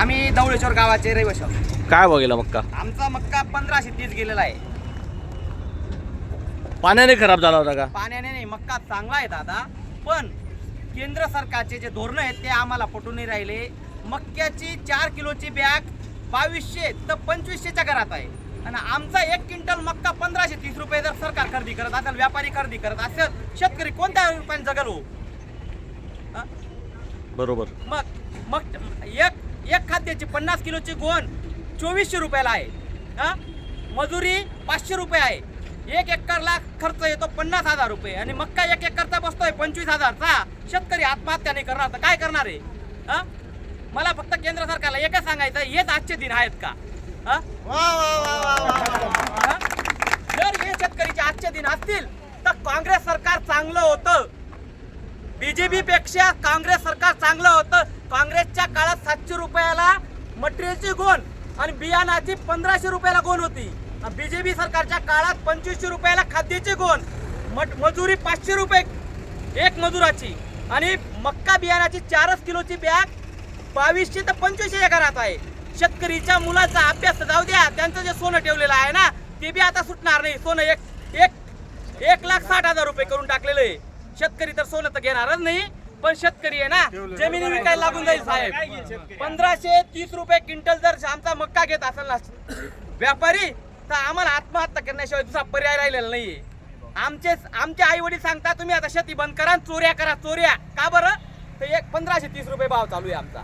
आम्ही दवळेश्वर गावाचे रहिवासी आहोत. काय बघितला मक्का? आमचा मक्का 1530 गेलेला आहे. पाण्याने खराब झाला होता का? पाण्याने नाही, मक्का चांगला आहे दादा, पण केंद्र सरकारचे जे धोरण आहेत ते आम्हाला पटून नाही राहिले. मक्याची 4 किलोची बॅग 2200 तर 2500च्या घरात आहे आणि आमचा 1 क्विंटल मक्का 1530 रुपये जर सरकार खरेदी करत असेल, व्यापारी खरेदी करत असेल, शेतकरी कोणत्या रुपयाने जगल हो? बरोबर. मग एक खाद्याची 50 किलोची गोण 2400 रुपयाला आहे. मजुरी 500 रुपये आहे. 1 एकरला खर्च येतो 50,000 रुपये आणि मक्का 1 एकरचा बसतोय 25,000चा. शेतकरी आत्महत्या नाही करणार तर काय करणार आहे? मला फक्त केंद्र सरकारला एकच सांगायचं, हेच आजचे दिन आहेत का? जर हे शेतकरीचे आजचे दिन असतील तर काँग्रेस सरकार चांगलं होतं. बीजेपी पेक्षा काँग्रेस सरकार चांगलं होतं. काँग्रेसच्या काळात 700 रुपयाला मटेरियलची गोण आणि बियाणाची 1500 रुपयाला गोण होती. बीजेपी सरकारच्या काळात 2500 रुपयाला खाद्याची गोण, मजुरी 500 रुपये एक मजुराची आणि मक्का बियाणाची 4 किलोची बॅग 2200 ते 2500 घरात आहे. शेतकरीच्या मुलाचा अभ्यास जाऊ द्या, त्यांचं जे सोनं ठेवलेलं आहे ना ते बी आता सुटणार नाही. सोनं 1,60,000 रुपये करून टाकलेलं आहे. शेतकरी तर सोनं तर घेणारच नाही, पण शेतकरी आहे ना जमिनी विकायला लागून जाईल साहेब. 1530 रुपये क्विंटल जर आमचा मक्का घेत असेल ना व्यापारी, तर आम्हाला आत्महत्या करण्याशिवाय दुसरा पर्याय राहिलेला नाहीये. आमचे आई वडील सांगता तुम्ही आता शेती बंद करा, चोऱ्या करा. चोऱ्या का बरं? तर 1530 रुपये भाव चालू आहे आमचा.